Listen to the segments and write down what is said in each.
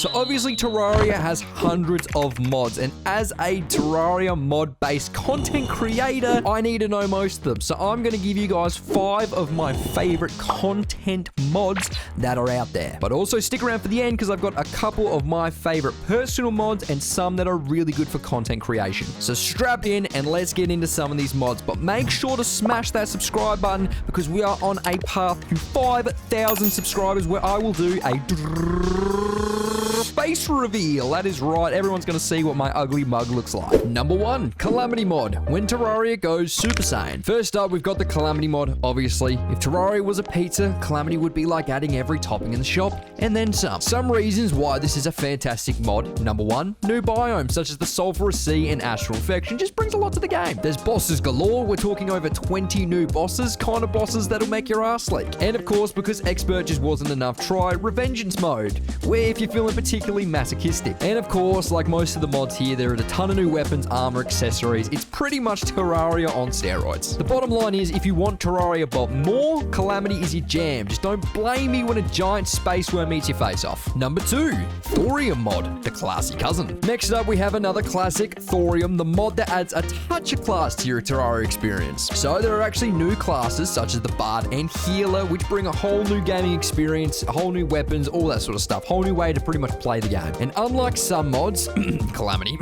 So obviously Terraria has hundreds of mods, and as a Terraria mod-based content creator, I need to know most of them. So I'm going to give you guys 5 of my favorite content mods that are out there. But also stick around for the end because I've got a couple of my favorite personal mods and some that are really good for content creation. So strap in and let's get into some of these mods. But make sure to smash that subscribe button because we are on a path to 5,000 subscribers where I will do a face reveal. That is right, everyone's going to see what my ugly mug looks like. Number 1, Calamity mod, when Terraria goes Super Saiyan. First up, we've got the Calamity mod. Obviously, if Terraria was a pizza, Calamity would be like adding every topping in the shop, and then some. Some reasons why this is a fantastic mod. Number 1, new biomes such as the Sulphurous Sea and Astral Infection just brings a lot to the game. There's bosses galore. We're talking over 20 new bosses, kind of bosses that'll make your ass leak. And of course, because Expert just wasn't enough, try Revengeance mode, where if you're feeling particularly masochistic. And of course, like most of the mods here, there are a ton of new weapons, armor, accessories. It's pretty much Terraria on steroids. The bottom line is, if you want Terraria but more, Calamity is your jam. Just don't blame me when a giant space worm eats your face off. Number 2, Thorium mod, the classy cousin. Next up, we have another classic, Thorium, the mod that adds a touch of class to your Terraria experience. So there are actually new classes such as the Bard and Healer, which bring a whole new gaming experience, a whole new weapons, all that sort of stuff. Whole new way to pretty much play the game. And unlike some mods, Calamity,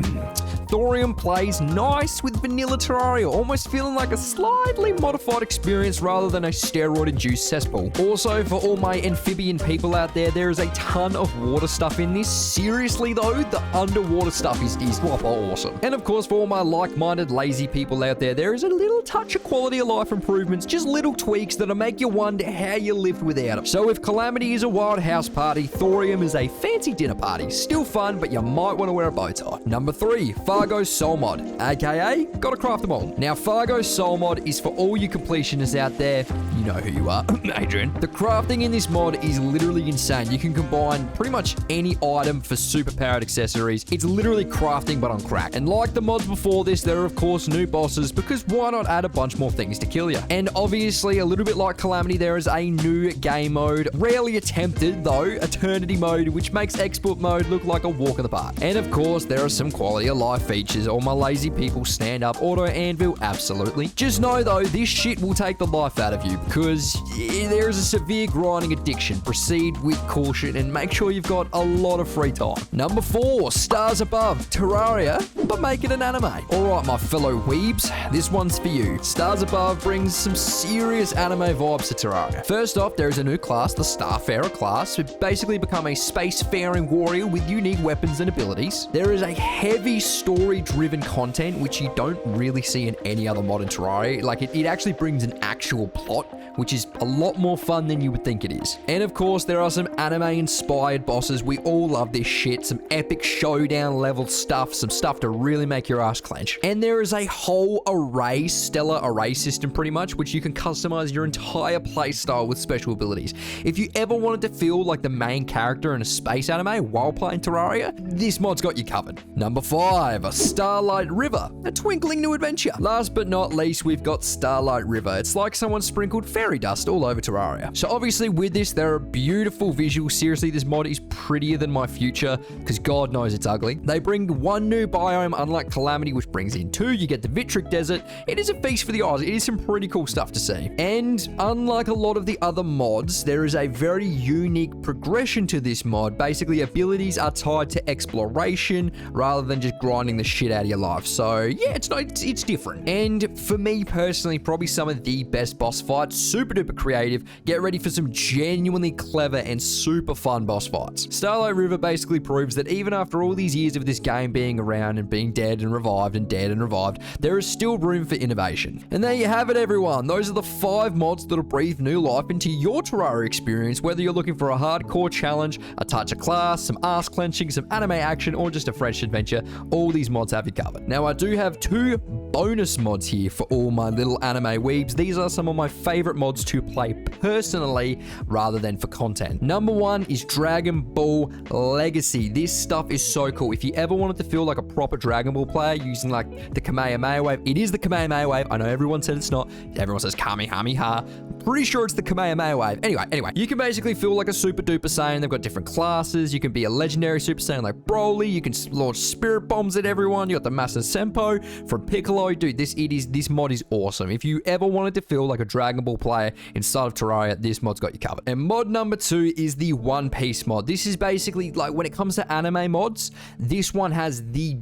Thorium plays nice with vanilla Terraria, almost feeling like a slightly modified experience rather than a steroid-induced cesspool. Also, for all my amphibian people out there, there is a ton of water stuff in this. Seriously though, the underwater stuff is proper awesome. And of course, for all my like-minded lazy people out there is a little touch of quality of life improvements, just little tweaks that'll make you wonder how you live without them. So if Calamity is a wild house party, Thorium is a fancy dinner party. Still fun, but you might want to wear a bow tie. Number 3, Fargo Soul mod, aka gotta craft them all. Now, Fargo Soul mod is for all you completionists out there. You know who you are, Adrian. The crafting in this mod is literally insane. You can combine pretty much any item for super powered accessories. It's literally crafting but on crack. And like the mods before this, there are of course new bosses because why not add a bunch more things to kill you? And obviously, a little bit like Calamity, there is a new game mode, rarely attempted though, Eternity mode, which makes export mode look like a walk in the park. And of course, there are some quality of life features. All my lazy people, stand up, auto anvil, absolutely. Just know though, this shit will take the life out of you because there is a severe grinding addiction. Proceed with caution and make sure you've got a lot of free time. Number 4, Stars Above, Terraria, but make it an anime. Alright, my fellow weebs, this one's for you. Stars Above brings some serious anime vibes to Terraria. First off, there is a new class, the Starfarer class, who basically become a spacefaring warrior with unique weapons and abilities. There is a heavy story-driven content, which you don't really see in any other mod in Terraria. Like, it actually brings an actual plot, which is a lot more fun than you would think it is. And of course, there are some anime-inspired bosses. We all love this shit. Some epic showdown-level stuff, some stuff to really make your ass clench. And there is a whole array, stellar array system pretty much, which you can customize your entire playstyle with special abilities. If you ever wanted to feel like the main character in a space anime while playing Terraria, this mod's got you covered. Number 5, a Starlight River, a twinkling new adventure. Last but not least, we've got Starlight River. It's like someone sprinkled fairy dust all over Terraria. So obviously with this, there are beautiful visuals. Seriously, this mod is prettier than my future because God knows it's ugly. They bring 1 new biome, unlike Calamity, which brings in 2. You get the Vitric Desert. It is a feast for the eyes. It is some pretty cool stuff to see. And unlike a lot of the other mods, there is a very unique progression to this mod. Basically, abilities are tied to exploration rather than just grinding the shit out of your life. So yeah, it's different. And for me personally, probably some of the best boss fights, super duper creative. Get ready for some genuinely clever and super fun boss fights. Starlight River basically proves that even after all these years of this game being around and being dead and revived and dead and revived, there is still room for innovation. And there you have it, everyone. Those are the 5 mods that'll breathe new life into your Terraria experience, whether you're looking for a hardcore challenge, a touch of class, some ass clenching, some anime action, or just a fresh adventure. All these mods have you covered. Now, I do have 2 bonus mods here for all my little anime weebs. These are some of my favorite mods to play personally rather than for content. Number 1 is Dragonball Legacy. This stuff is so cool. If you ever wanted to feel like a proper Dragon Ball player using like the Kamehameha wave, it is the Kamehameha wave. I know everyone said it's not. Everyone says Kamehameha. pretty sure it's the Kamehameha wave. Anyway, you can basically feel like a Super Duper Saiyan. They've got different classes. You can be a legendary Super Saiyan like Broly. You can launch spirit bombs at everyone. You got the Master Senpo from Piccolo. Dude, this mod is awesome. If you ever wanted to feel like a Dragon Ball player inside of Terraria, this mod's got you covered. And mod number 2 is the One Piece mod. This is basically like when it comes to anime mods, this one has the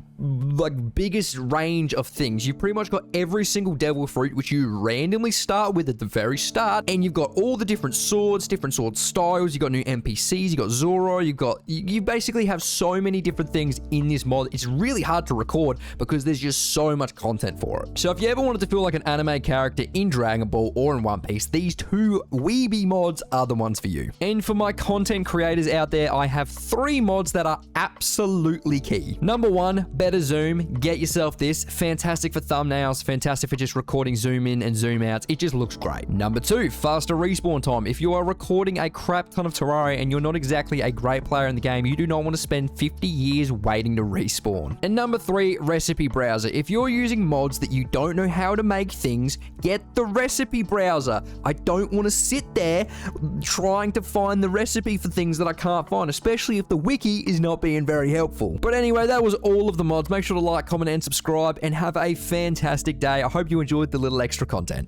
biggest range of things. You've pretty much got every single devil fruit, which you randomly start with at the very start, and you've got all the different swords, different sword styles. You got new NPCs. You got Zoro. You basically have so many different things in this mod. It's really hard to record because there's just so much content for it. So if you ever wanted to feel like an anime character in Dragon Ball or in One Piece, these 2 weeby mods are the ones for you. And for my content creators out there, I have 3 mods that are absolutely key. Number 1, better zoom. Get yourself this. Fantastic for thumbnails, fantastic for just recording zoom in and zoom outs. It just looks great. Number 2, faster respawn time. If you are recording a crap ton of Terraria and you're not exactly a great player in the game, you do not want to spend 50 years waiting to respawn. And number 3, recipe browser. If you're using mods that you don't know how to make things, get the recipe browser. I don't want to sit there trying to find the recipe for things that I can't find, especially if the wiki is not being very helpful. But anyway, that was all of the mods. Make sure to like, comment, and subscribe, and have a fantastic day. I hope you enjoyed the little extra content.